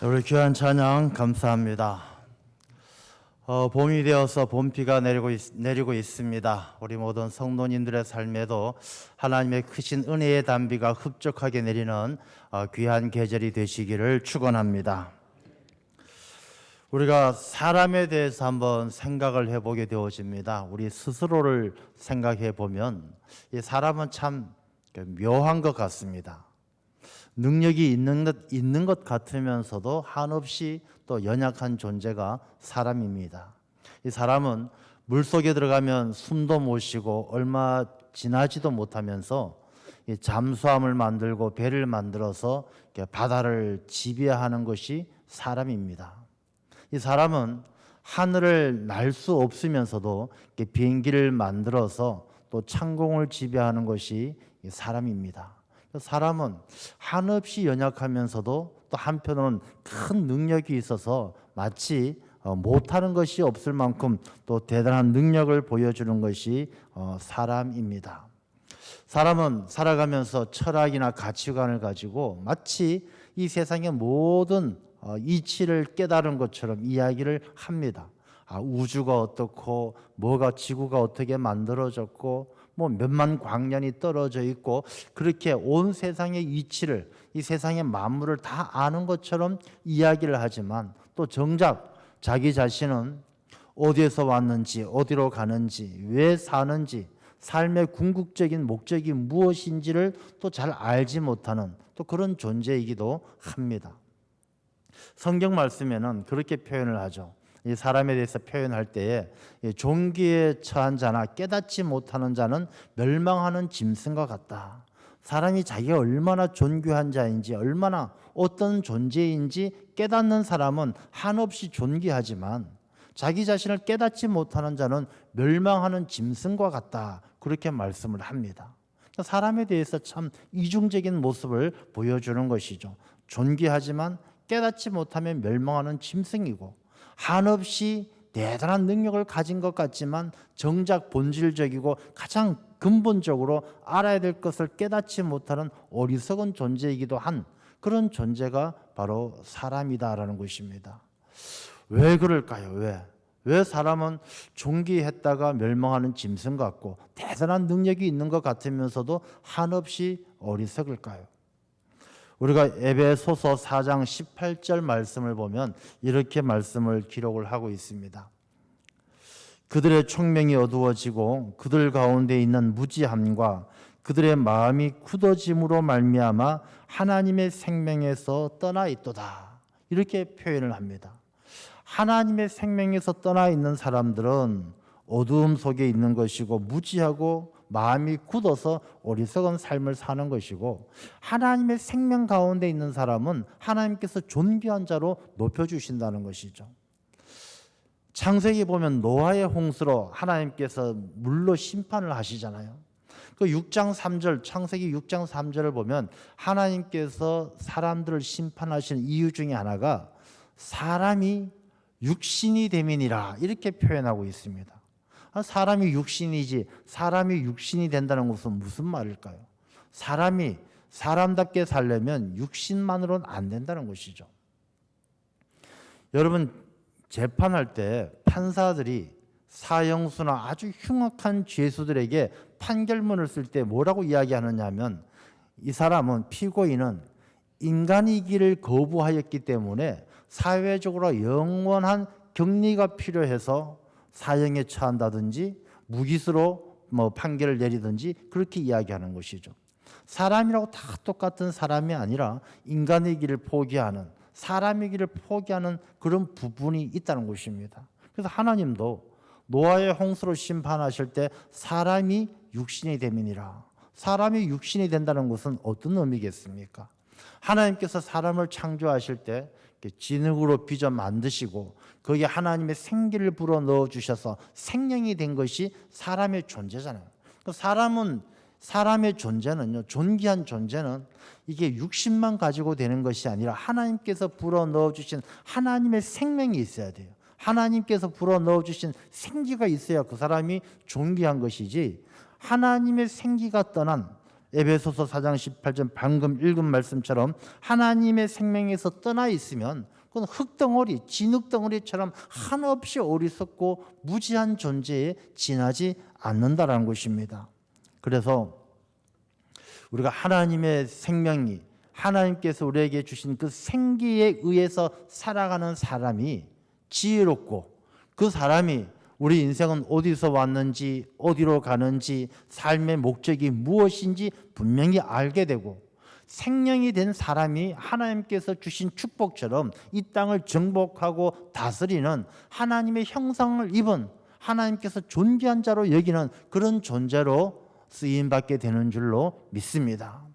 우리 귀한 찬양 감사합니다. 봄이 되어서 봄비가 내리고 있습니다. 우리 모든 성도님들의 삶에도 하나님의 크신 은혜의 단비가 흡족하게 내리는 귀한 계절이 되시기를 축원합니다. 우리가 사람에 대해서 한번 생각을 해보게 되어집니다. 우리 스스로를 생각해 보면 이 사람은 참 묘한 것 같습니다. 능력이 있는 것 같으면서도 한없이 또 연약한 존재가 사람입니다. 이 사람은 물속에 들어가면 숨도 못 쉬고 얼마 지나지도 못하면서 이 잠수함을 만들고 배를 만들어서 바다를 지배하는 것이 사람입니다. 이 사람은 하늘을 날 수 없으면서도 비행기를 만들어서 또 창공을 지배하는 것이 사람입니다. 사람은 한없이 연약하면서도 또 한편으로는 큰 능력이 있어서 마치 못하는 것이 없을 만큼 또 대단한 능력을 보여주는 것이 사람입니다. 사람은 살아가면서 철학이나 가치관을 가지고 마치 이 세상의 모든 이치를 깨달은 것처럼 이야기를 합니다. 우주가 어떻고 뭐가 지구가 어떻게 만들어졌고 뭐 몇만 광년이 떨어져 있고 그렇게 온 세상의 이치를 이 세상의 만물을 다 아는 것처럼 이야기를 하지만 또 정작 자기 자신은 어디에서 왔는지 어디로 가는지 왜 사는지 삶의 궁극적인 목적이 무엇인지를 또 잘 알지 못하는 또 그런 존재이기도 합니다. 성경 말씀에는 그렇게 표현을 하죠. 이 사람에 대해서 표현할 때에 종기에 처한 자나 깨닫지 못하는 자는 멸망하는 짐승과 같다. 사람이 자기가 얼마나 존귀한 자인지 얼마나 어떤 존재인지 깨닫는 사람은 한없이 존귀하지만 자기 자신을 깨닫지 못하는 자는 멸망하는 짐승과 같다. 그렇게 말씀을 합니다. 사람에 대해서 참 이중적인 모습을 보여주는 것이죠. 존귀하지만 깨닫지 못하면 멸망하는 짐승이고 한없이 대단한 능력을 가진 것 같지만 정작 본질적이고 가장 근본적으로 알아야 될 것을 깨닫지 못하는 어리석은 존재이기도 한 그런 존재가 바로 사람이다라는 것입니다. 왜 그럴까요? 왜 사람은 존귀했다가 멸망하는 짐승 같고 대단한 능력이 있는 것 같으면서도 한없이 어리석을까요? 우리가 에베소서 4장 18절 말씀을 보면 이렇게 말씀을 기록을 하고 있습니다. 그들의 총명이 어두워지고 그들 가운데 있는 무지함과 그들의 마음이 굳어짐으로 말미암아 하나님의 생명에서 떠나 있도다. 이렇게 표현을 합니다. 하나님의 생명에서 떠나 있는 사람들은 어두움 속에 있는 것이고 무지하고 마음이 굳어서 어리석은 삶을 사는 것이고 하나님의 생명 가운데 있는 사람은 하나님께서 존귀한 자로 높여주신다는 것이죠. 창세기 보면 노아의 홍수로 하나님께서 물로 심판을 하시잖아요. 그 6장 3절 창세기 6장 3절을 보면 하나님께서 사람들을 심판하시는 이유 중에 하나가 사람이 육신이 됨이니라 이렇게 표현하고 있습니다. 사람이 육신이지 사람이 육신이 된다는 것은 무슨 말일까요? 사람이 사람답게 살려면 육신만으로는 안 된다는 것이죠. 여러분 재판할 때 판사들이 사형수나 아주 흉악한 죄수들에게 판결문을 쓸 때 뭐라고 이야기하느냐 하면 이 사람은 피고인은 인간이기를 거부하였기 때문에 사회적으로 영원한 격리가 필요해서 사형에 처한다든지 무기수로 판결을 내리든지 그렇게 이야기하는 것이죠. 사람이라고 다 똑같은 사람이 아니라 인간이기를 포기하는 사람이기를 포기하는 그런 부분이 있다는 것입니다. 그래서 하나님도 노아의 홍수로 심판하실 때 사람이 육신이 됨이니라. 사람이 육신이 된다는 것은 어떤 의미겠습니까? 하나님께서 사람을 창조하실 때 진흙으로 빚어 만드시고 거기에 하나님의 생기를 불어 넣어 주셔서 생명이 된 것이 사람의 존재잖아요. 사람의 존재는요, 존귀한 존재는 이게 육신만 가지고 되는 것이 아니라 하나님께서 불어 넣어 주신 하나님의 생명이 있어야 돼요. 하나님께서 불어 넣어 주신 생기가 있어야 그 사람이 존귀한 것이지 하나님의 생기가 떠난 에베소서 4장 18절 방금 읽은 말씀처럼 하나님의 생명에서 떠나 있으면 그건 흙덩어리, 진흙덩어리처럼 한없이 어리석고 무지한 존재에 지나지 않는다라는 것입니다. 그래서 우리가 하나님의 생명이 하나님께서 우리에게 주신 그 생기에 의해서 살아가는 사람이 지혜롭고 그 사람이 우리 인생은 어디서 왔는지 어디로 가는지 삶의 목적이 무엇인지 분명히 알게 되고 생명이 된 사람이 하나님께서 주신 축복처럼 이 땅을 정복하고 다스리는 하나님의 형상을 입은 하나님께서 존귀한 자로 여기는 그런 존재로 쓰임받게 되는 줄로 믿습니다.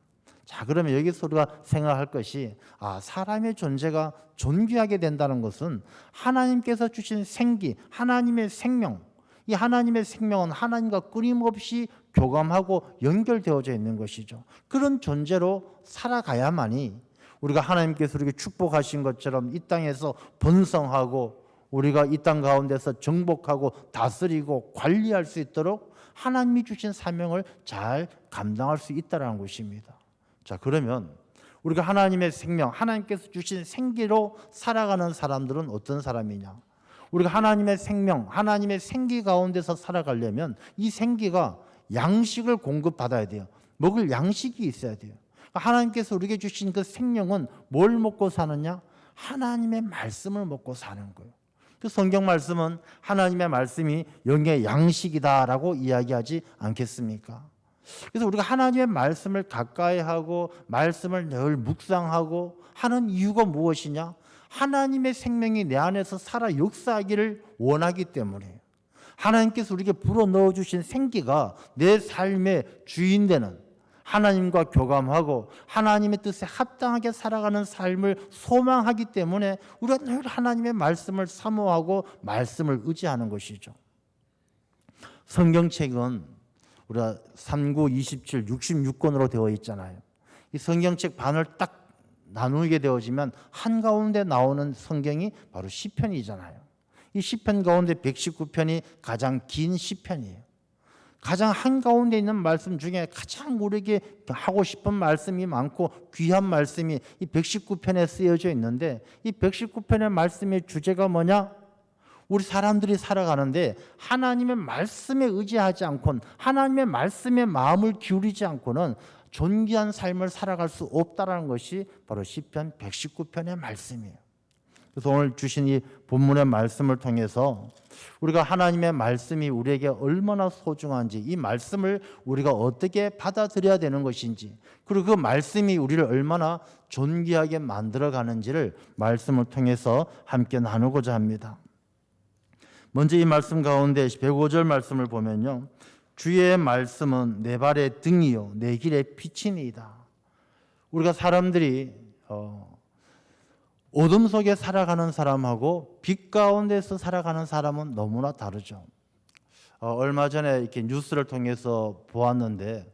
자, 그러면 여기서 우리가 생각할 것이 사람의 존재가 존귀하게 된다는 것은 하나님께서 주신 생기, 하나님의 생명, 이 하나님의 생명은 하나님과 끊임없이 교감하고 연결되어져 있는 것이죠. 그런 존재로 살아가야만이 우리가 하나님께서 우리에게 축복하신 것처럼 이 땅에서 번성하고 우리가 이 땅 가운데서 정복하고 다스리고 관리할 수 있도록 하나님이 주신 사명을 잘 감당할 수 있다는 것입니다. 자, 그러면 우리가 하나님의 생명, 하나님께서 주신 생기로 살아가는 사람들은 어떤 사람이냐? 우리가 하나님의 생명, 하나님의 생기 가운데서 살아가려면 이 생기가 양식을 공급받아야 돼요. 먹을 양식이 있어야 돼요. 하나님께서 우리에게 주신 그 생명은 뭘 먹고 사느냐? 하나님의 말씀을 먹고 사는 거예요. 그 성경 말씀은 하나님의 말씀이 영의 양식이다라고 이야기하지 않겠습니까? 그래서 우리가 하나님의 말씀을 가까이 하고 말씀을 늘 묵상하고 하는 이유가 무엇이냐? 하나님의 생명이 내 안에서 살아 역사하기를 원하기 때문에 하나님께서 우리에게 불어넣어 주신 생기가 내 삶의 주인 되는 하나님과 교감하고 하나님의 뜻에 합당하게 살아가는 삶을 소망하기 때문에 우리가 늘 하나님의 말씀을 사모하고 말씀을 의지하는 것이죠. 성경책은 우리가 39, 27, 66권으로 되어 있잖아요. 이 성경책 반을 딱 나누게 되어지면 한가운데 나오는 성경이 바로 시편이잖아요. 이 시편 가운데 119편이 가장 긴 시편이에요. 가장 한가운데 있는 말씀 중에 가장 우리에게 하고 싶은 말씀이 많고 귀한 말씀이 이 119편에 쓰여져 있는데 이 119편의 말씀의 주제가 뭐냐? 우리 사람들이 살아가는데 하나님의 말씀에 의지하지 않고는 하나님의 말씀에 마음을 기울이지 않고는 존귀한 삶을 살아갈 수 없다는 것이 바로 시편 119편의 말씀이에요. 그래서 오늘 주신 이 본문의 말씀을 통해서 우리가 하나님의 말씀이 우리에게 얼마나 소중한지 이 말씀을 우리가 어떻게 받아들여야 되는 것인지 그리고 그 말씀이 우리를 얼마나 존귀하게 만들어가는지를 말씀을 통해서 함께 나누고자 합니다. 먼저 이 말씀 가운데 105절 말씀을 보면요. 주의 말씀은 내 발의 등이요 내 길의 빛이니이다. 우리가 사람들이 어둠 속에 살아가는 사람하고 빛 가운데서 살아가는 사람은 너무나 다르죠. 얼마 전에 이렇게 뉴스를 통해서 보았는데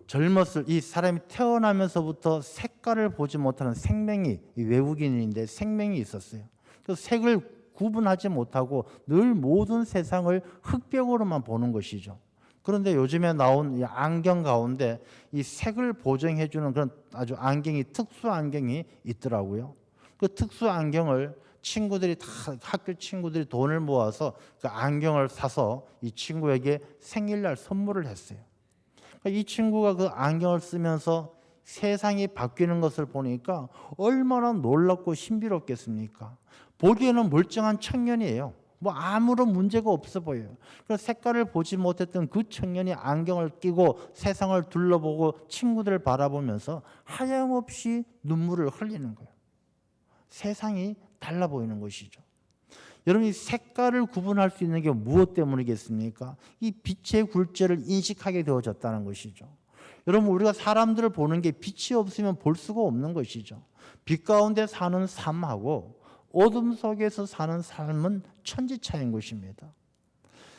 젊었을 이 사람이 태어나면서부터 색깔을 보지 못하는 생명이 외국인인데 생명이 있었어요. 그래서 색을 구분하지 못하고 늘 모든 세상을 흑백으로만 보는 것이죠. 그런데 요즘에 나온 이 안경 가운데 이 색을 보정해주는 그런 아주 안경이 특수 안경이 있더라고요. 그 특수 안경을 친구들이 다 학교 친구들이 돈을 모아서 그 안경을 사서 이 친구에게 생일날 선물을 했어요. 이 친구가 그 안경을 쓰면서 세상이 바뀌는 것을 보니까 얼마나 놀랍고 신비롭겠습니까? 보기에는 멀쩡한 청년이에요. 뭐 아무런 문제가 없어 보여요. 그래서 색깔을 보지 못했던 그 청년이 안경을 끼고 세상을 둘러보고 친구들을 바라보면서 하염없이 눈물을 흘리는 거예요. 세상이 달라 보이는 것이죠. 여러분, 이 색깔을 구분할 수 있는 게 무엇 때문이겠습니까? 이 빛의 굴절을 인식하게 되어졌다는 것이죠. 여러분, 우리가 사람들을 보는 게 빛이 없으면 볼 수가 없는 것이죠. 빛 가운데 사는 삶하고 어둠 속에서 사는 삶은 천지차이인 것입니다.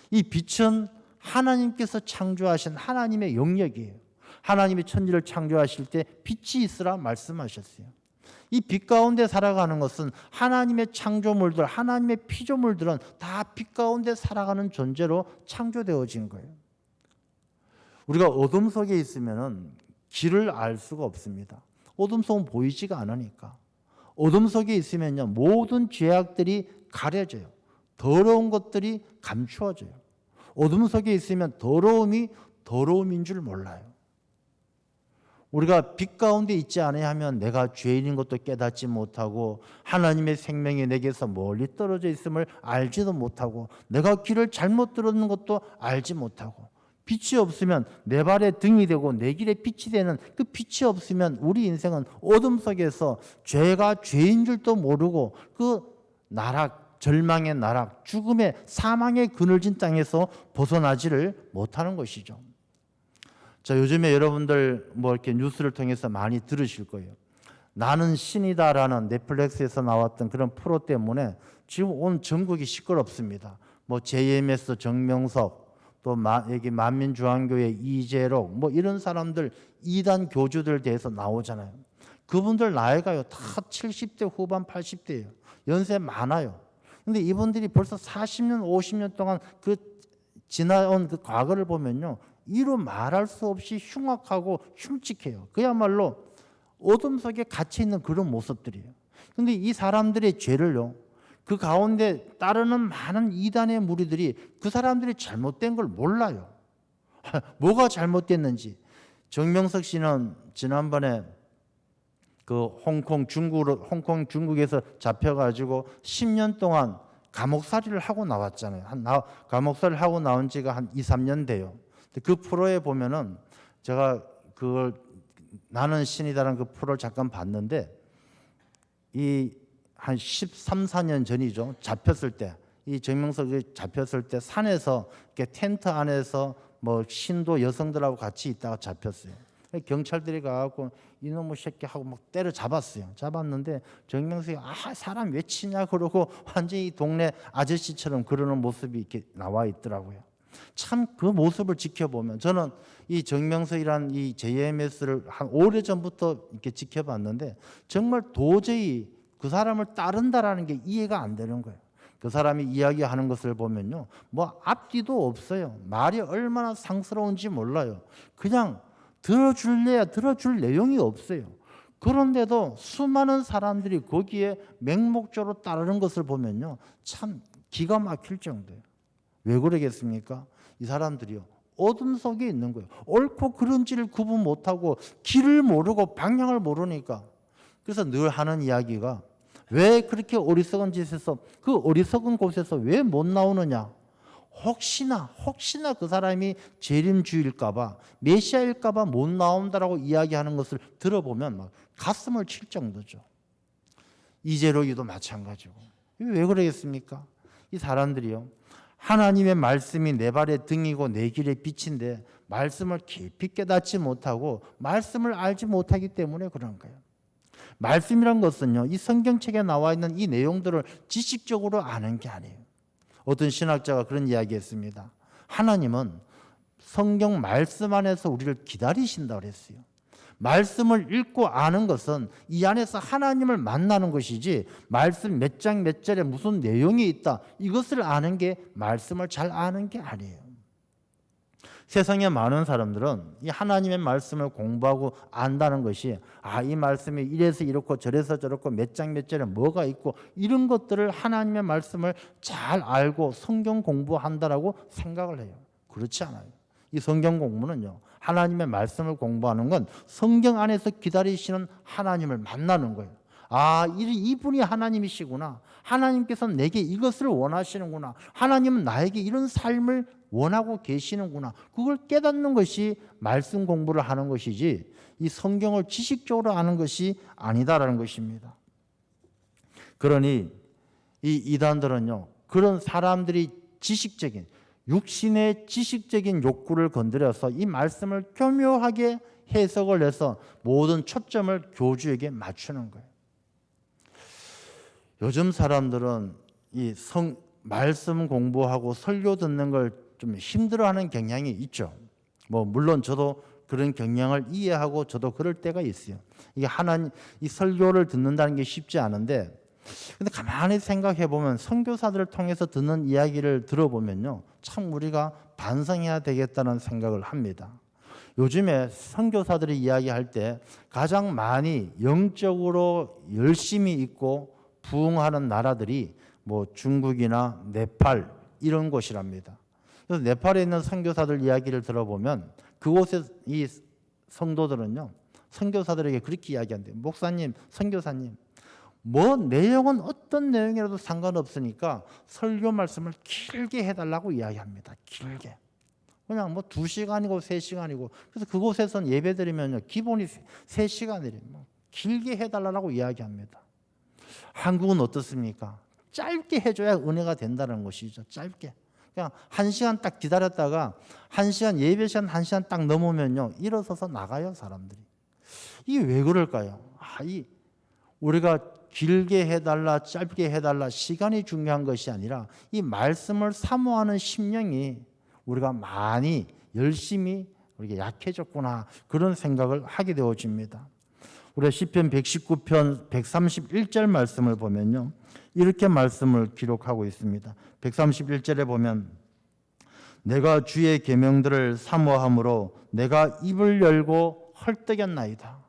이 빛은 하나님께서 창조하신 하나님의 영역이에요. 하나님이 천지를 창조하실 때 빛이 있으라 말씀하셨어요. 이 빛 가운데 살아가는 것은 하나님의 창조물들, 하나님의 피조물들은 다 빛 가운데 살아가는 존재로 창조되어진 거예요. 우리가 어둠 속에 있으면은 길을 알 수가 없습니다. 어둠 속은 보이지가 않으니까. 어둠 속에 있으면요, 모든 죄악들이 가려져요. 더러운 것들이 감추어져요. 어둠 속에 있으면 더러움이 더러움인 줄 몰라요. 우리가 빛 가운데 있지 않아야 하면 내가 죄인인 것도 깨닫지 못하고 하나님의 생명이 내게서 멀리 떨어져 있음을 알지도 못하고 내가 길을 잘못 들었는 것도 알지 못하고 빛이 없으면 내 발에 등이 되고 내 길에 빛이 되는 그 빛이 없으면 우리 인생은 어둠 속에서 죄가 죄인 줄도 모르고 그 나락, 절망의 나락, 죽음의 사망의 그늘진 땅에서 벗어나지를 못하는 것이죠. 자, 요즘에 여러분들 뭐 이렇게 뉴스를 통해서 많이 들으실 거예요. 나는 신이다라는 넷플릭스에서 나왔던 그런 프로 때문에 지금 온 전국이 시끄럽습니다. 뭐 JMS 정명석, 또 여기 만민중앙교회 이재록, 뭐 이런 사람들 이단 교주들 대해서 나오잖아요. 그분들 나이가요 다 70대 후반 80대예요. 연세 많아요. 근데 이분들이 벌써 40년 50년 동안 그 지나온 그 과거를 보면요, 이루 말할 수 없이 흉악하고 흉측해요. 그야말로 어둠 속에 갇혀 있는 그런 모습들이에요. 그런데 이 사람들의 죄를요, 그 가운데 따르는 많은 이단의 무리들이 그 사람들이 잘못된 걸 몰라요. 뭐가 잘못됐는지. 정명석 씨는 지난번에 그 홍콩 중국에서 잡혀가지고 10년 동안 감옥살이를 하고 나왔잖아요. 감옥살이를 하고 나온 지가 한 2, 3년 돼요. 그 프로에 보면은 제가 그걸 나는 신이다라는 그 프로를 잠깐 봤는데 이 한 13, 14년 전이죠. 잡혔을 때 이 정명석이 잡혔을 때 산에서 이렇게 텐트 안에서 뭐 신도 여성들하고 같이 있다가 잡혔어요. 경찰들이 가갖고 이놈의 새끼 하고 막 때려 잡았어요. 잡았는데 정명석이 사람 왜 치냐 그러고 완전히 동네 아저씨처럼 그러는 모습이 이렇게 나와 있더라고요. 참 그 모습을 지켜보면 저는 이 정명석이라는 이 JMS를 한 오래전부터 이렇게 지켜봤는데 정말 도저히 그 사람을 따른다라는 게 이해가 안 되는 거예요. 그 사람이 이야기하는 것을 보면요, 뭐 앞뒤도 없어요. 말이 얼마나 상스러운지 몰라요. 그냥 들어줄래야 들어줄 내용이 없어요. 그런데도 수많은 사람들이 거기에 맹목적으로 따르는 것을 보면요, 참 기가 막힐 정도예요. 왜 그러겠습니까? 이 사람들이요, 어둠 속에 있는 거예요. 옳고 그른지를 구분 못하고 길을 모르고 방향을 모르니까. 그래서 늘 하는 이야기가 왜 그렇게 어리석은 짓에서 그 어리석은 곳에서 왜 못 나오느냐? 혹시나 그 사람이 재림주일까봐 메시아일까봐 못 나온다라고 이야기하는 것을 들어보면 막 가슴을 칠 정도죠. 이재록이도 마찬가지고. 왜 그러겠습니까? 이 사람들이요, 하나님의 말씀이 내 발의 등이고 내 길의 빛인데 말씀을 깊이 깨닫지 못하고 말씀을 알지 못하기 때문에 그런 거예요. 말씀이란 것은요, 이 성경책에 나와 있는 이 내용들을 지식적으로 아는 게 아니에요. 어떤 신학자가 그런 이야기했습니다. 하나님은 성경 말씀 안에서 우리를 기다리신다고 그랬어요. 말씀을 읽고 아는 것은 이 안에서 하나님을 만나는 것이지 말씀 몇 장 몇 절에 무슨 내용이 있다 이것을 아는 게 말씀을 잘 아는 게 아니에요. 세상에 많은 사람들은 이 하나님의 말씀을 공부하고 안다는 것이 이 말씀이 이래서 이렇고 저래서 저렇고 몇 장 몇 절에 뭐가 있고 이런 것들을 하나님의 말씀을 잘 알고 성경 공부한다라고 생각을 해요. 그렇지 않아요. 이 성경 공부는요, 하나님의 말씀을 공부하는 건 성경 안에서 기다리시는 하나님을 만나는 거예요. 이분이 하나님이시구나. 하나님께서는 내게 이것을 원하시는구나. 하나님은 나에게 이런 삶을 원하고 계시는구나. 그걸 깨닫는 것이 말씀 공부를 하는 것이지 이 성경을 지식적으로 아는 것이 아니다라는 것입니다. 그러니 이 이단들은요, 그런 사람들이 지식적인 육신의 지식적인 욕구를 건드려서 이 말씀을 교묘하게 해석을 해서 모든 초점을 교주에게 맞추는 거예요. 요즘 사람들은 이 말씀 공부하고 설교 듣는 걸 좀 힘들어하는 경향이 있죠. 뭐 물론 저도 그런 경향을 이해하고 저도 그럴 때가 있어요. 이게 이 설교를 듣는다는 게 쉽지 않은데, 근데 가만히 생각해 보면 선교사들을 통해서 듣는 이야기를 들어보면요, 참 우리가 반성해야 되겠다는 생각을 합니다. 요즘에 선교사들이 이야기할 때 가장 많이 영적으로 열심히 있고 부흥하는 나라들이 뭐 중국이나 네팔 이런 곳이랍니다. 그래서 네팔에 있는 선교사들 이야기를 들어보면 그곳에 이 성도들은요, 선교사들에게 그렇게 이야기한대요. 목사님, 선교사님, 뭐 내용은 어떤 내용이라도 상관없으니까 설교 말씀을 길게 해달라고 이야기합니다. 길게. 그냥 뭐 2시간이고 3시간이고. 그래서 그곳에선 예배 드리면요, 기본이 3시간이래요. 길게 해달라고 이야기합니다. 한국은 어떻습니까? 짧게 해줘야 은혜가 된다는 것이죠. 짧게. 그냥 1시간 딱 기다렸다가 1시간 예배 시간 1시간 딱 넘으면요, 일어서서 나가요, 사람들이. 이게 왜 그럴까요? 우리가 길게 해달라, 짧게 해달라, 시간이 중요한 것이 아니라 이 말씀을 사모하는 심령이 우리가 많이 열심히 우리가 약해졌구나, 그런 생각을 하게 되어집니다. 우리가 시편 119편 131절 말씀을 보면요, 이렇게 말씀을 기록하고 있습니다. 131절에 보면 내가 주의 계명들을 사모함으로 내가 입을 열고 헐떡였나이다.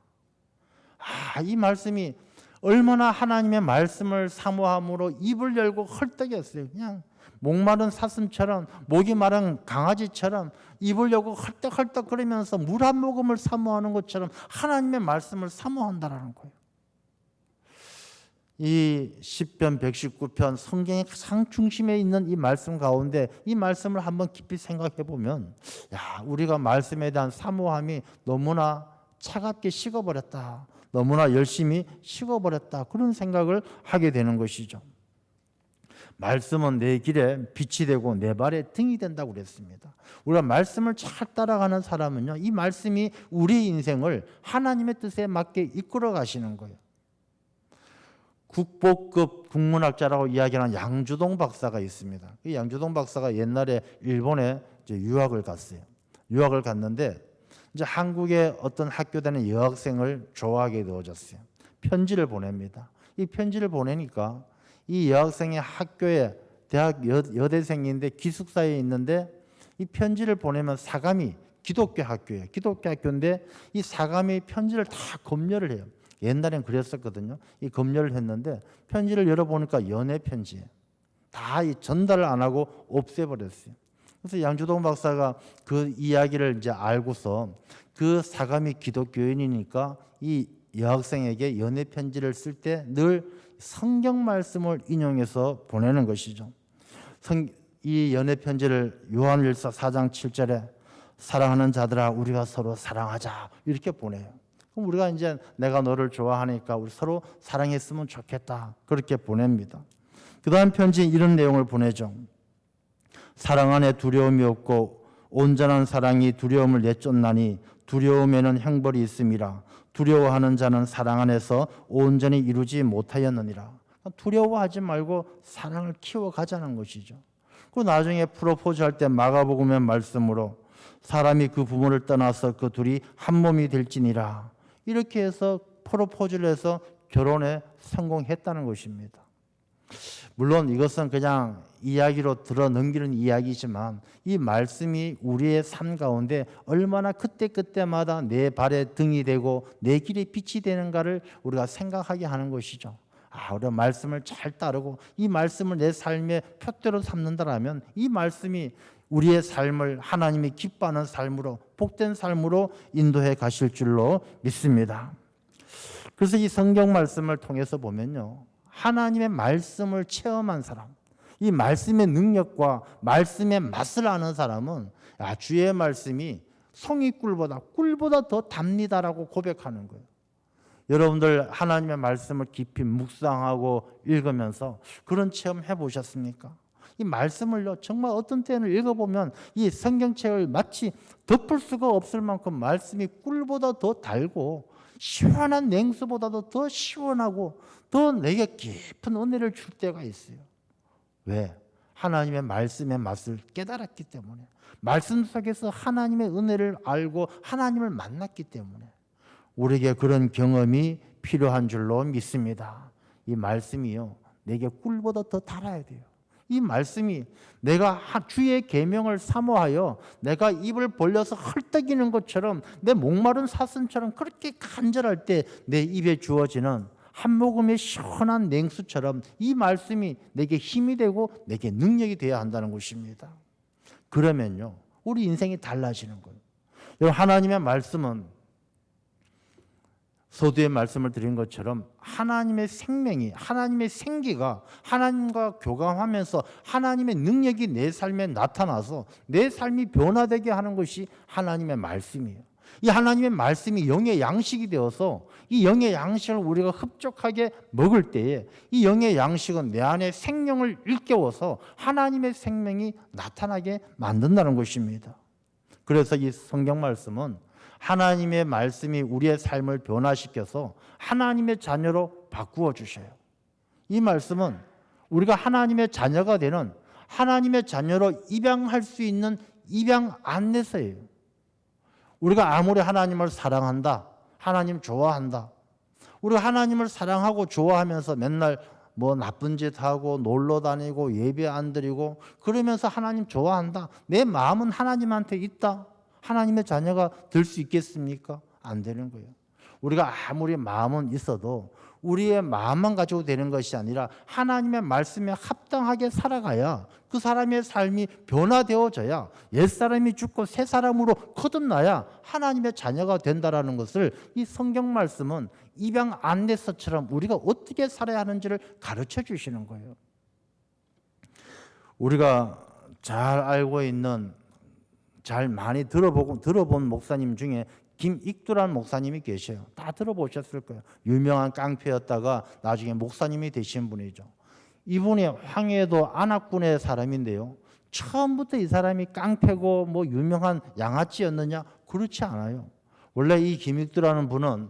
이 말씀이 얼마나 하나님의 말씀을 사모함으로 입을 열고 헐떡였어요. 그냥 목마른 사슴처럼, 목이 마른 강아지처럼 입을 열고 헐떡헐떡 거리면서 물 한 모금을 사모하는 것처럼 하나님의 말씀을 사모한다라는 거예요. 이 시편 119편 성경의 가장 중심에 있는 이 말씀 가운데 이 말씀을 한번 깊이 생각해 보면, 우리가 말씀에 대한 사모함이 너무나 차갑게 식어버렸다, 너무나 열심히 식어버렸다, 그런 생각을 하게 되는 것이죠. 말씀은 내 길에 빛이 되고 내 발에 등이 된다고 그랬습니다. 우리가 말씀을 잘 따라가는 사람은요, 이 말씀이 우리 인생을 하나님의 뜻에 맞게 이끌어 가시는 거예요. 국보급 국문학자라고 이야기하는 양주동 박사가 있습니다. 이 양주동 박사가 옛날에 일본에 유학을 갔어요. 유학을 갔는데 이제 한국의 어떤 학교 다니는 여학생을 좋아하게 되어졌어요. 편지를 보냅니다. 이 편지를 보내니까 이 여학생의 학교에 대학 여대생인데 기숙사에 있는데, 이 편지를 보내면 사감이 기독교 학교예요. 기독교 학교인데 이 사감이 편지를 다 검열을 해요. 옛날엔 그랬었거든요. 이 검열을 했는데 편지를 열어보니까 연애 편지예요. 다 전달을 안 하고 없애버렸어요. 그래서 양주동 박사가 그 이야기를 이제 알고서 그 사감이 기독교인이니까 이 여학생에게 연애 편지를 쓸 때 늘 성경 말씀을 인용해서 보내는 것이죠. 이 연애 편지를 요한일서 4장 7절에 사랑하는 자들아 우리가 서로 사랑하자, 이렇게 보내요. 그럼 우리가 이제 내가 너를 좋아하니까 우리 서로 사랑했으면 좋겠다, 그렇게 보냅니다. 그 다음 편지에 이런 내용을 보내죠. 사랑 안에 두려움이 없고 온전한 사랑이 두려움을 내쫓나니 두려움에는 형벌이 있음이라. 두려워하는 자는 사랑 안에서 온전히 이루지 못하였느니라. 두려워하지 말고 사랑을 키워가자는 것이죠. 그 나중에 프로포즈할 때 마가복음의 말씀으로 사람이 그 부모를 떠나서 그 둘이 한 몸이 될지니라, 이렇게 해서 프로포즈를 해서 결혼에 성공했다는 것입니다. 물론 이것은 그냥 이야기로 들어 넘기는 이야기지만 이 말씀이 우리의 삶 가운데 얼마나 그때그때마다 내 발에 등이 되고 내 길에 빛이 되는가를 우리가 생각하게 하는 것이죠. 우리가 말씀을 잘 따르고 이 말씀을 내 삶의 표대로 삼는다라면 이 말씀이 우리의 삶을 하나님이 기뻐하는 삶으로, 복된 삶으로 인도해 가실 줄로 믿습니다. 그래서 이 성경 말씀을 통해서 보면요, 하나님의 말씀을 체험한 사람, 이 말씀의 능력과 말씀의 맛을 아는 사람은 주의 말씀이 송이꿀보다 꿀보다 더 답니다라고 고백하는 거예요. 여러분들 하나님의 말씀을 깊이 묵상하고 읽으면서 그런 체험 해보셨습니까? 이 말씀을요, 정말 어떤 때는 읽어보면 이 성경책을 마치 덮을 수가 없을 만큼 말씀이 꿀보다 더 달고 시원한 냉수보다도 더 시원하고 더 내게 깊은 은혜를 줄 때가 있어요. 왜? 하나님의 말씀의 맛을 깨달았기 때문에, 말씀 속에서 하나님의 은혜를 알고 하나님을 만났기 때문에 우리에게 그런 경험이 필요한 줄로 믿습니다. 이 말씀이요, 내게 꿀보다 더 달아야 돼요. 이 말씀이 내가 주의 계명을 사모하여 내가 입을 벌려서 헐떡이는 것처럼 내 목마른 사슴처럼 그렇게 간절할 때 내 입에 주어지는 한 모금의 시원한 냉수처럼 이 말씀이 내게 힘이 되고 내게 능력이 되어야 한다는 것입니다. 그러면요, 우리 인생이 달라지는 거예요. 하나님의 말씀은 서두에 말씀을 드린 것처럼 하나님의 생명이, 하나님의 생기가 하나님과 교감하면서 하나님의 능력이 내 삶에 나타나서 내 삶이 변화되게 하는 것이 하나님의 말씀이에요. 이 하나님의 말씀이 영의 양식이 되어서 이 영의 양식을 우리가 흡족하게 먹을 때에 이 영의 양식은 내 안에 생명을 일깨워서 하나님의 생명이 나타나게 만든다는 것입니다. 그래서 이 성경 말씀은 하나님의 말씀이 우리의 삶을 변화시켜서 하나님의 자녀로 바꾸어 주셔요. 이 말씀은 우리가 하나님의 자녀가 되는, 하나님의 자녀로 입양할 수 있는 입양 안내서예요. 우리가 아무리 하나님을 사랑한다, 하나님 좋아한다, 우리가 하나님을 사랑하고 좋아하면서 맨날 뭐 나쁜 짓 하고 놀러 다니고 예배 안 드리고 그러면서 하나님 좋아한다, 내 마음은 하나님한테 있다, 하나님의 자녀가 될 수 있겠습니까? 안 되는 거예요. 우리가 아무리 마음은 있어도 우리의 마음만 가지고 되는 것이 아니라 하나님의 말씀에 합당하게 살아가야 그 사람의 삶이 변화되어져야 옛사람이 죽고 새 사람으로 거듭나야 하나님의 자녀가 된다라는 것을 이 성경 말씀은 입양 안내서처럼 우리가 어떻게 살아야 하는지를 가르쳐 주시는 거예요. 우리가 잘 알고 있는, 잘 많이 들어본 목사님 중에 김익두라는 목사님이 계셔요. 다 들어보셨을 거예요. 유명한 깡패였다가 나중에 목사님이 되신 분이죠. 이분이 황해도 안악군의 사람인데요, 처음부터 이 사람이 깡패고 뭐 유명한 양아치였느냐? 그렇지 않아요. 원래 이 김익두라는 분은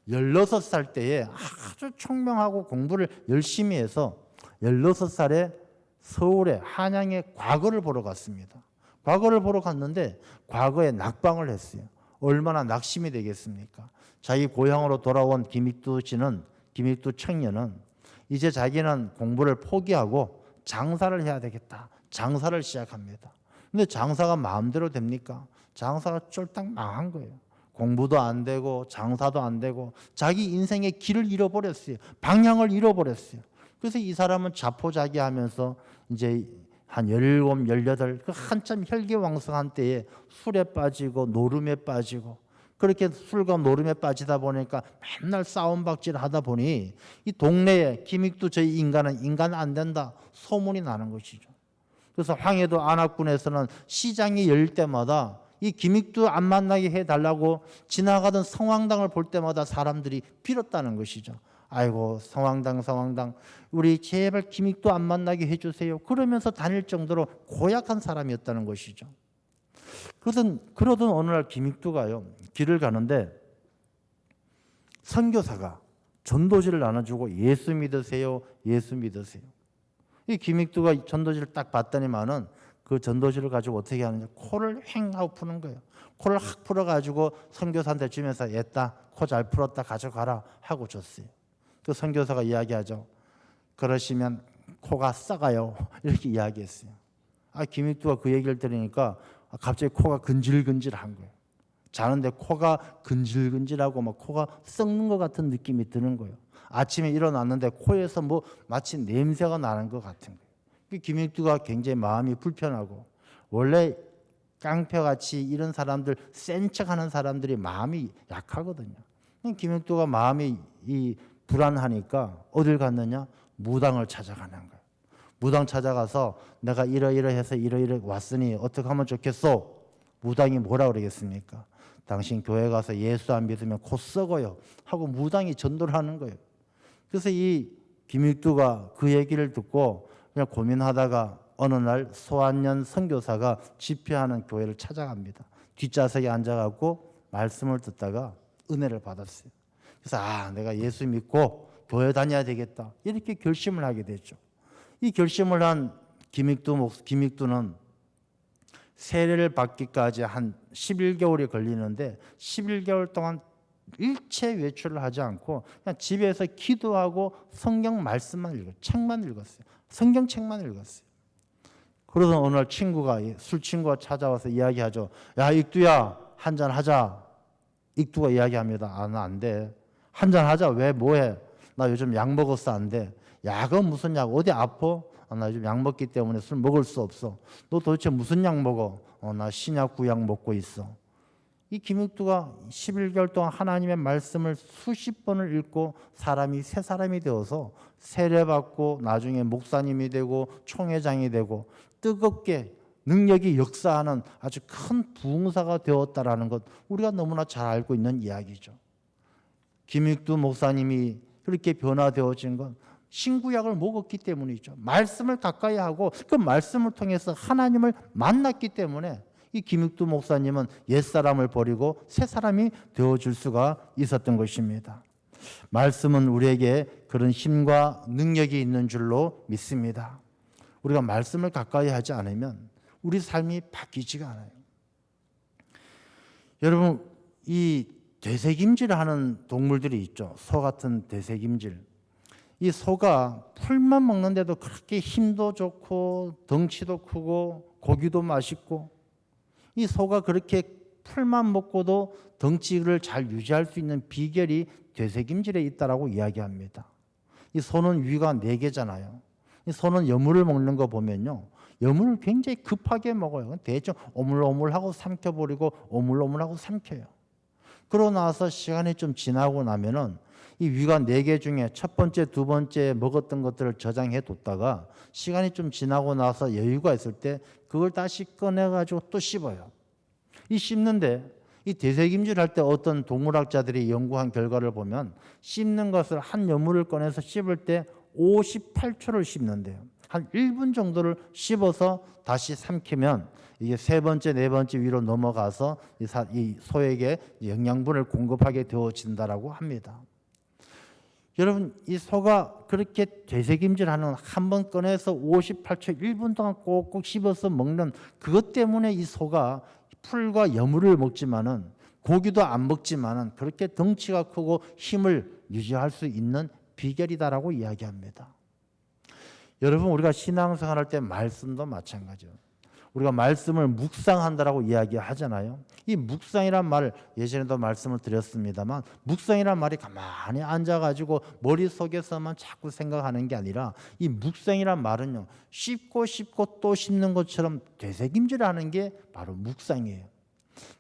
16살 때에 아주 총명하고 공부를 열심히 해서 16살에 서울에 한양에 과거를 보러 갔습니다. 과거를 보러 갔는데 과거에 낙방을 했어요. 얼마나 낙심이 되겠습니까? 자기 고향으로 돌아온 김익두 청년은 이제 자기는 공부를 포기하고 장사를 해야 되겠다. 장사를 시작합니다. 근데 장사가 마음대로 됩니까? 장사가 쫄딱 망한 거예요. 공부도 안 되고 장사도 안 되고 자기 인생의 길을 잃어버렸어요. 방향을 잃어버렸어요. 그래서 이 사람은 자포자기하면서 이제 한 17, 18, 그 한참 혈기왕성한 때에 술에 빠지고 노름에 빠지고, 그렇게 술과 노름에 빠지다 보니까 맨날 싸움박질 하다 보니 이 동네에 김익두 저 인간은 인간 안 된다 소문이 나는 것이죠. 그래서 황해도 안악군에서는 시장이 열 때마다 이 김익두 안 만나게 해달라고 지나가던 성황당을 볼 때마다 사람들이 빌었다는 것이죠. 아이고 성황당 우리 제발 김익두 안 만나게 해주세요. 그러면서 다닐 정도로 고약한 사람이었다는 것이죠. 그러던 어느 날 김익두가요, 길을 가는데 선교사가 전도지를 나눠주고 예수 믿으세요, 예수 믿으세요. 이 김익두가 전도지를 딱 봤더니만은 그 전도지를 가지고 어떻게 하느냐, 코를 휑 하고 푸는 거예요. 코를 확 풀어가지고 선교사한테 주면서 얘따 코 잘 풀었다 가져가라 하고 줬어요. 그 선교사가 이야기하죠. 그러시면 코가 썩어요. 이렇게 이야기했어요. 김익두가 그 얘기를 들으니까 갑자기 코가 근질근질한 거예요. 자는데 코가 근질근질하고 막 코가 썩는 것 같은 느낌이 드는 거예요. 아침에 일어났는데 코에서 뭐 마치 냄새가 나는 것 같은 거예요. 김익두가 굉장히 마음이 불편하고, 원래 깡패같이 이런 사람들, 센 척하는 사람들이 마음이 약하거든요. 김익두가 마음이 불안하니까 어딜 갔느냐? 무당을 찾아가는 거예요. 무당 찾아가서 내가 이러이러해서 이러이러 왔으니 어떻게 하면 좋겠소? 무당이 뭐라 그러겠습니까? 당신 교회 가서 예수 안 믿으면 곧 썩어요 하고 무당이 전도를 하는 거예요. 그래서 이 김익두가 그 얘기를 듣고 그냥 고민하다가 어느 날 소환년 선교사가 집회하는 교회를 찾아갑니다. 뒷좌석에 앉아갖고 말씀을 듣다가 은혜를 받았어요. 그래서 내가 예수 믿고 교회 다녀야 되겠다 이렇게 결심을 하게 됐죠. 이 결심을 한 김익두는 세례를 받기까지 한 11개월이 걸리는데 11개월 동안 일체 외출을 하지 않고 그냥 집에서 기도하고 성경 말씀만 읽었어요. 책만 읽었어요. 성경책만 읽었어요. 그러던 어느 날 술 친구가 찾아와서 이야기하죠. 야, 익두야, 한잔 하자. 익두가 이야기합니다. 아, 나 안 돼. 한잔 하자. 왜, 뭐해? 나 요즘 약 먹었어. 안 돼. 약은 무슨 약? 어디 아파? 아, 나 요즘 약 먹기 때문에 술 먹을 수 없어. 너 도대체 무슨 약 먹어? 나 신약, 구약 먹고 있어. 이 김익두가 11개월 동안 하나님의 말씀을 수십 번을 읽고 사람이 새 사람이 되어서 세례받고 나중에 목사님이 되고 총회장이 되고 뜨겁게 능력이 역사하는 아주 큰 부흥사가 되었다라는 것, 우리가 너무나 잘 알고 있는 이야기죠. 김익두 목사님이 그렇게 변화되어진 건 신구약을 먹었기 때문이죠. 말씀을 가까이 하고 그 말씀을 통해서 하나님을 만났기 때문에 이 김익두 목사님은 옛사람을 버리고 새 사람이 되어줄 수가 있었던 것입니다. 말씀은 우리에게 그런 힘과 능력이 있는 줄로 믿습니다. 우리가 말씀을 가까이 하지 않으면 우리 삶이 바뀌지가 않아요. 여러분, 이 되새김질하는 동물들이 있죠. 소 같은 되새김질. 이 소가 풀만 먹는데도 그렇게 힘도 좋고 덩치도 크고 고기도 맛있고, 이 소가 그렇게 풀만 먹고도 덩치를 잘 유지할 수 있는 비결이 되새김질에 있다라고 이야기합니다. 이 소는 위가 4개잖아요. 이 소는 여물을 먹는 거 보면요, 여물을 굉장히 급하게 먹어요. 대충 오물오물하고 삼켜버리고 오물오물하고 삼켜요. 그러고 나서 시간이 좀 지나고 나면은 이 위가 4개 중에 첫 번째, 두 번째 먹었던 것들을 저장해 뒀다가 시간이 좀 지나고 나서 여유가 있을 때 그걸 다시 꺼내가지고 또 씹어요. 이 씹는데 이 되새김질 할 때 어떤 동물학자들이 연구한 결과를 보면 씹는 것을 한 여물을 꺼내서 씹을 때 58초를 씹는데요. 한 1분 정도를 씹어서 다시 삼키면 이게 세 번째, 네 번째 위로 넘어가서 이 소에게 영양분을 공급하게 되어진다라고 합니다. 여러분, 이 소가 그렇게 되새김질하는, 한 번 꺼내서 58초 1분 동안 꼭꼭 씹어서 먹는 그것 때문에 이 소가 풀과 여물을 먹지만은 고기도 안 먹지만은 그렇게 덩치가 크고 힘을 유지할 수 있는 비결이다라고 이야기합니다. 여러분, 우리가 신앙생활할 때 말씀도 마찬가지예요. 우리가 말씀을 묵상한다라고 이야기하잖아요. 이 묵상이란 말을 예전에도 말씀을 드렸습니다만, 묵상이란 말이 가만히 앉아가지고 머릿속에서만 자꾸 생각하는 게 아니라, 이 묵상이란 말은요, 씹고 씹고 또 씹는 것처럼 되새김질하는 게 바로 묵상이에요.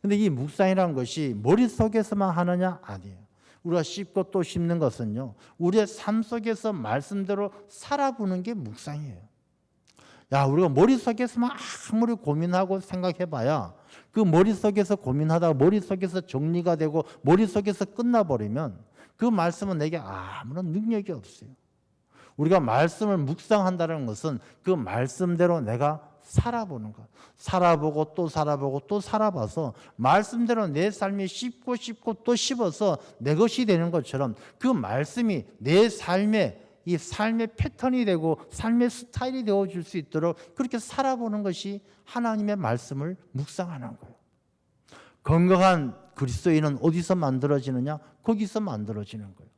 근데 이 묵상이라는 것이 머릿속에서만 하느냐? 아니에요. 우리가 씹고 또 씹는 것은요, 우리의 삶 속에서 말씀대로 살아보는 게 묵상이에요. 야, 우리가 머릿속에서만 아무리 고민하고 생각해봐야 그 머릿속에서 고민하다가 머릿속에서 정리가 되고 머릿속에서 끝나버리면 그 말씀은 내게 아무런 능력이 없어요. 우리가 말씀을 묵상한다는 것은 그 말씀대로 내가 살아보는 것. 살아보고 또 살아보고 또 살아봐서 말씀대로 내 삶이 씹고 씹고 또 씹어서 내 것이 되는 것처럼 그 말씀이 내 삶의 이 삶의 패턴이 되고 삶의 스타일이 되어줄 수 있도록 그렇게 살아보는 것이 하나님의 말씀을 묵상하는 거예요. 건강한 그리스도인은 어디서 만들어지느냐? 거기서 만들어지는 거예요.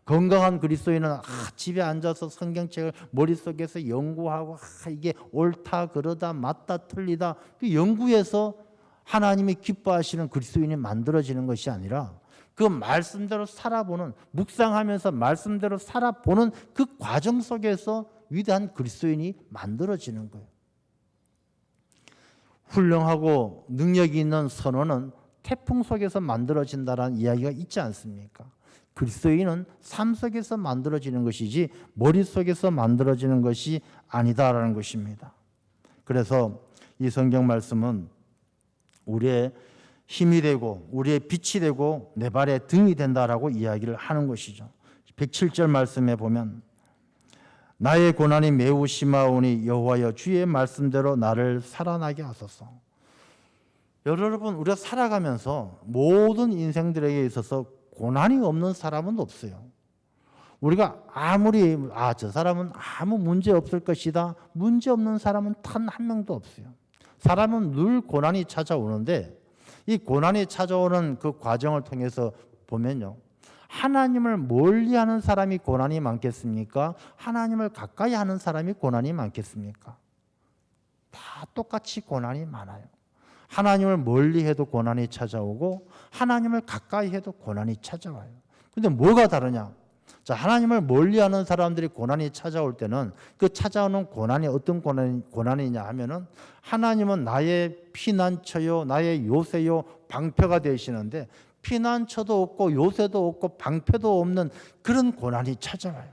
건강한 그리스도인은 집에 앉아서 성경책을 머릿속에서 연구하고 이게 옳다 그러다 맞다 틀리다 그 연구해서 하나님이 기뻐하시는 그리스도인이 만들어지는 것이 아니라 그 말씀대로 살아보는, 묵상하면서 말씀대로 살아보는 그 과정 속에서 위대한 그리스도인이 만들어지는 거예요. 훌륭하고 능력이 있는 선원은 태풍 속에서 만들어진다라는 이야기가 있지 않습니까? 그리스도인은 삶 속에서 만들어지는 것이지 머릿속에서 만들어지는 것이 아니다라는 것입니다. 그래서 이 성경 말씀은 우리의 힘이 되고 우리의 빛이 되고 내 발의 등이 된다라고 이야기를 하는 것이죠. 107절 말씀에 보면 나의 고난이 매우 심하오니 여호와여 주의 말씀대로 나를 살아나게 하소서. 여러분, 우리가 살아가면서 모든 인생들에게 있어서 고난이 없는 사람은 없어요. 우리가 아무리 저 사람은 아무 문제 없을 것이다, 문제 없는 사람은 단 한 명도 없어요. 사람은 늘 고난이 찾아오는데 이 고난이 찾아오는 그 과정을 통해서 보면요, 하나님을 멀리하는 사람이 고난이 많겠습니까? 하나님을 가까이 하는 사람이 고난이 많겠습니까? 다 똑같이 고난이 많아요. 하나님을 멀리해도 고난이 찾아오고 하나님을 가까이 해도 고난이 찾아와요. 근데 뭐가 다르냐? 자, 하나님을 멀리하는 사람들이 고난이 찾아올 때는 그 찾아오는 고난이 어떤 고난이냐 하면은 하나님은 나의 피난처요, 나의 요새요, 방패가 되시는데 피난처도 없고 요새도 없고 방패도 없는 그런 고난이 찾아와요.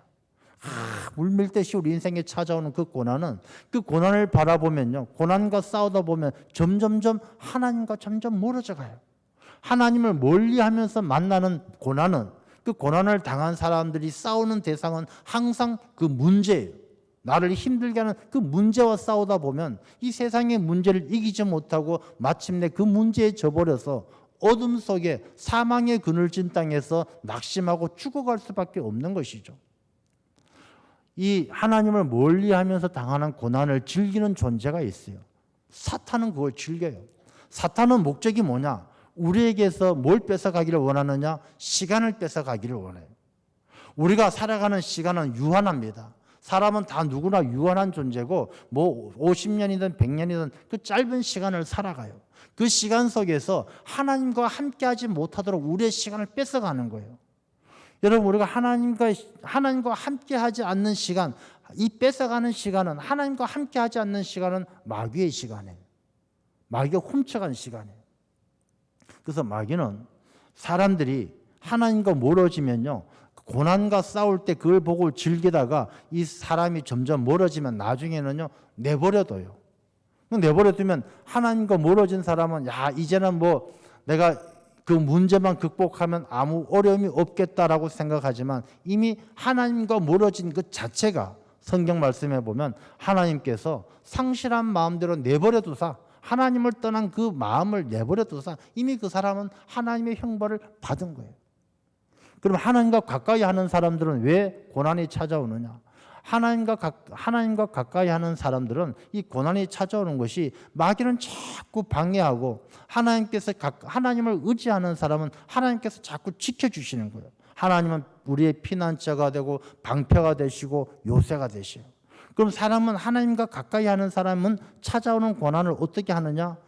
물밀듯이 우리 인생에 찾아오는 그 고난을 바라보면요, 고난과 싸우다 보면 점점점 하나님과 점점 멀어져 가요. 하나님을 멀리하면서 만나는 고난은, 그 고난을 당한 사람들이 싸우는 대상은 항상 그 문제예요. 나를 힘들게 하는 그 문제와 싸우다 보면 이 세상의 문제를 이기지 못하고 마침내 그 문제에 져버려서 어둠 속에 사망의 그늘진 땅에서 낙심하고 죽어갈 수밖에 없는 것이죠. 이 하나님을 멀리하면서 당하는 고난을 즐기는 존재가 있어요. 사탄은 그걸 즐겨요. 사탄은 목적이 뭐냐? 우리에게서 뭘 뺏어가기를 원하느냐? 시간을 뺏어가기를 원해요. 우리가 살아가는 시간은 유한합니다. 사람은 다 누구나 유한한 존재고 뭐 50년이든 100년이든 그 짧은 시간을 살아가요. 그 시간 속에서 하나님과 함께하지 못하도록 우리의 시간을 뺏어가는 거예요. 여러분, 우리가 하나님과 함께하지 않는 시간, 이 뺏어가는 시간은, 하나님과 함께하지 않는 시간은 마귀의 시간이에요. 마귀가 훔쳐간 시간이에요. 그래서 마귀는 사람들이 하나님과 멀어지면요, 고난과 싸울 때 그걸 보고 즐기다가 이 사람이 점점 멀어지면 나중에는요 내버려둬요. 내버려두면 하나님과 멀어진 사람은 야, 이제는 뭐 내가 그 문제만 극복하면 아무 어려움이 없겠다라고 생각하지만 이미 하나님과 멀어진 그 자체가, 성경 말씀에 보면 하나님께서 상실한 마음대로 내버려 두사, 하나님을 떠난 그 마음을 내버려 두사 이미 그 사람은 하나님의 형벌을 받은 거예요. 그럼 하나님과 가까이 하는 사람들은 왜 고난이 찾아오느냐? 하나님과 가까이 하는 사람들은 이 고난이 찾아오는 것이 마귀는 자꾸 방해하고, 하나님을 의지하는 사람은 하나님께서 자꾸 지켜주시는 거예요. 하나님은 우리의 피난처가 되고 방패가 되시고 요새가 되시요. 그럼 사람은, 하나님과 가까이 하는 사람은 찾아오는 고난을 어떻게 하느냐?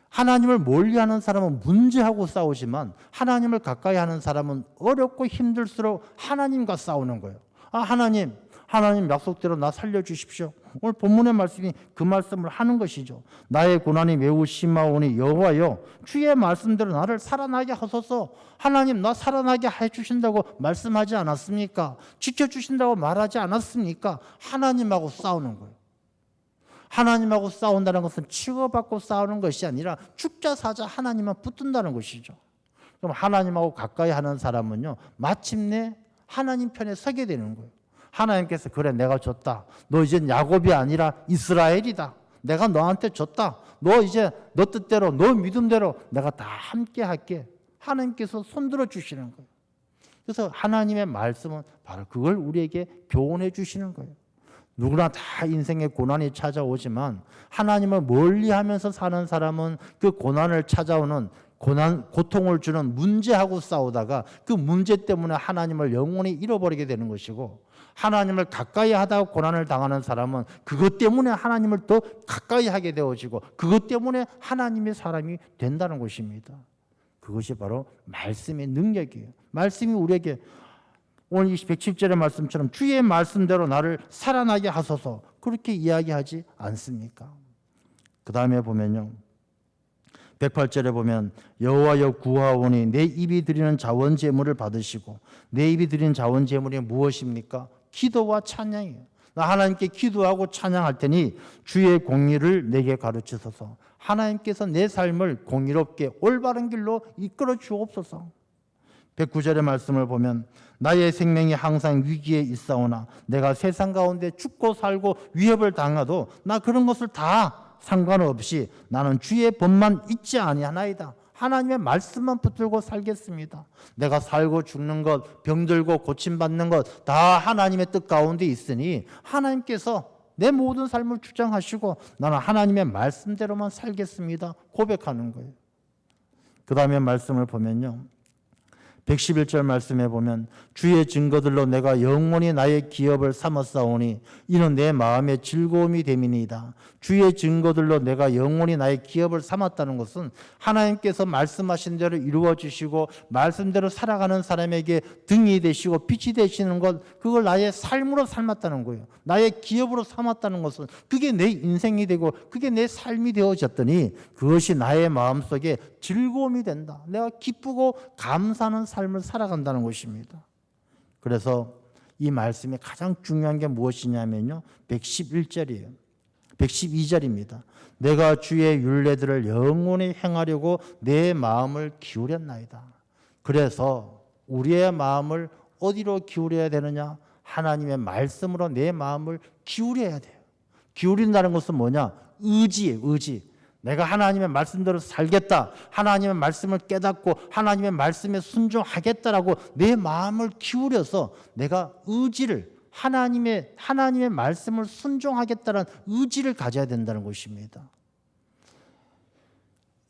하나님을 멀리하는 사람은 문제하고 싸우지만 하나님을 가까이 하는 사람은 어렵고 힘들수록 하나님과 싸우는 거예요. 하나님 약속대로 나 살려주십시오. 오늘 본문의 말씀이 그 말씀을 하는 것이죠. 나의 고난이 매우 심하오니 여호와여 주의 말씀대로 나를 살아나게 하소서. 하나님, 나 살아나게 해주신다고 말씀하지 않았습니까? 지켜주신다고 말하지 않았습니까? 하나님하고 싸우는 거예요. 하나님하고 싸운다는 것은 치고받고 싸우는 것이 아니라 죽자 사자 하나님만 붙든다는 것이죠. 그럼 하나님하고 가까이 하는 사람은요, 마침내 하나님 편에 서게 되는 거예요. 하나님께서 그래, 내가 줬다. 너 이젠 야곱이 아니라 이스라엘이다. 내가 너한테 줬다. 너 이제 너 뜻대로, 너 믿음대로 내가 다 함께 할게. 하나님께서 손들어 주시는 거예요. 그래서 하나님의 말씀은 바로 그걸 우리에게 교훈해 주시는 거예요. 누구나 다 인생에 고난이 찾아오지만 하나님을 멀리하면서 사는 사람은 그 고난을 찾아오는 고통을 주는 문제하고 싸우다가 그 문제 때문에 하나님을 영원히 잃어버리게 되는 것이고, 하나님을 가까이 하다가 고난을 당하는 사람은 그것 때문에 하나님을 더 가까이 하게 되어지고 그것 때문에 하나님의 사람이 된다는 것입니다. 그것이 바로 말씀의 능력이에요. 말씀이 우리에게 오늘 110절의 말씀처럼 주의 말씀대로 나를 살아나게 하소서, 그렇게 이야기하지 않습니까? 그 다음에 보면요, 108절에 보면 여호와여 구하오니 내 입이 드리는 자원제물을 받으시고, 내 입이 드리는 자원제물이 무엇입니까? 기도와 찬양이에요. 나 하나님께 기도하고 찬양할 테니 주의 공의를 내게 가르치소서. 하나님께서 내 삶을 공의롭게 올바른 길로 이끌어 주옵소서. 109절의 말씀을 보면 나의 생명이 항상 위기에 있사오나 내가 세상 가운데 죽고 살고 위협을 당해도 나 그런 것을 다 상관없이 나는 주의 법만 잊지 아니하나이다. 하나님의 말씀만 붙들고 살겠습니다. 내가 살고 죽는 것, 병들고 고침받는 것 다 하나님의 뜻 가운데 있으니 하나님께서 내 모든 삶을 주장하시고 나는 하나님의 말씀대로만 살겠습니다. 고백하는 거예요. 그 다음에 말씀을 보면요, 111절 말씀해 보면 주의 증거들로 내가 영원히 나의 기업을 삼았사오니 이는 내 마음의 즐거움이 됨이니이다. 주의 증거들로 내가 영원히 나의 기업을 삼았다는 것은 하나님께서 말씀하신 대로 이루어 주시고 말씀대로 살아가는 사람에게 등이 되시고 빛이 되시는 것, 그걸 나의 삶으로 삼았다는 거예요. 나의 기업으로 삼았다는 것은 그게 내 인생이 되고 그게 내 삶이 되어졌더니 그것이 나의 마음속에 즐거움이 된다. 내가 기쁘고 감사하는 삶을 살아간다는 것입니다. 그래서 이 말씀이 가장 중요한 게 무엇이냐면요, 111절이에요. 112절입니다. 내가 주의 율례들을 영원히 행하려고 내 마음을 기울였나이다. 그래서 우리의 마음을 어디로 기울여야 되느냐? 하나님의 말씀으로 내 마음을 기울여야 돼요. 기울인다는 것은 뭐냐? 의지예요, 의지. 내가 하나님의 말씀대로 살겠다. 하나님의 말씀을 깨닫고 하나님의 말씀에 순종하겠다라고 내 마음을 기울여서 내가 의지를 하나님의 말씀을 순종하겠다는 의지를 가져야 된다는 것입니다.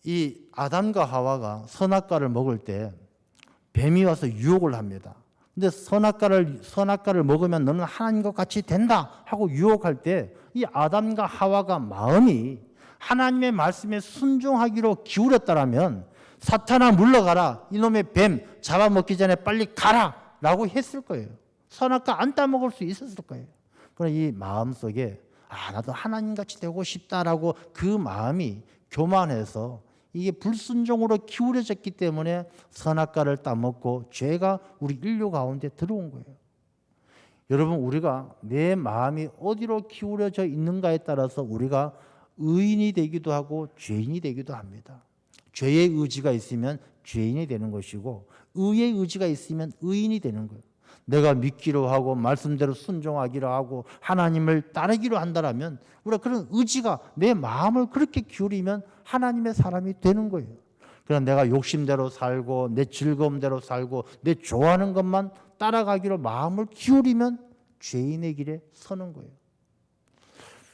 이 아담과 하와가 선악과를 먹을 때 뱀이 와서 유혹을 합니다. 근데 선악과를 먹으면 너는 하나님과 같이 된다 하고 유혹할 때 이 아담과 하와가 마음이 하나님의 말씀에 순종하기로 기울였다라면 사탄아 물러가라, 이놈의 뱀 잡아먹기 전에 빨리 가라 라고 했을 거예요. 선악과 안 따먹을 수 있었을 거예요. 그러나 이 마음속에 나도 하나님같이 되고 싶다라고 그 마음이 교만해서 이게 불순종으로 기울여졌기 때문에 선악과를 따먹고 죄가 우리 인류 가운데 들어온 거예요. 여러분, 우리가 내 마음이 어디로 기울여져 있는가에 따라서 우리가 의인이 되기도 하고 죄인이 되기도 합니다. 죄의 의지가 있으면 죄인이 되는 것이고 의의 의지가 있으면 의인이 되는 거예요. 내가 믿기로 하고 말씀대로 순종하기로 하고 하나님을 따르기로 한다면 우리가 그런 의지가, 내 마음을 그렇게 기울이면 하나님의 사람이 되는 거예요. 그러나 내가 욕심대로 살고 내 즐거움대로 살고 내 좋아하는 것만 따라가기로 마음을 기울이면 죄인의 길에 서는 거예요.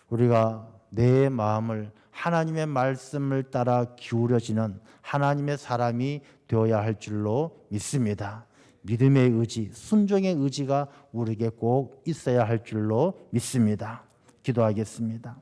우리가 내 마음을 하나님의 말씀을 따라 기울여지는 하나님의 사람이 되어야 할 줄로 믿습니다. 믿음의 의지, 순종의 의지가 우리에게 꼭 있어야 할 줄로 믿습니다. 기도하겠습니다.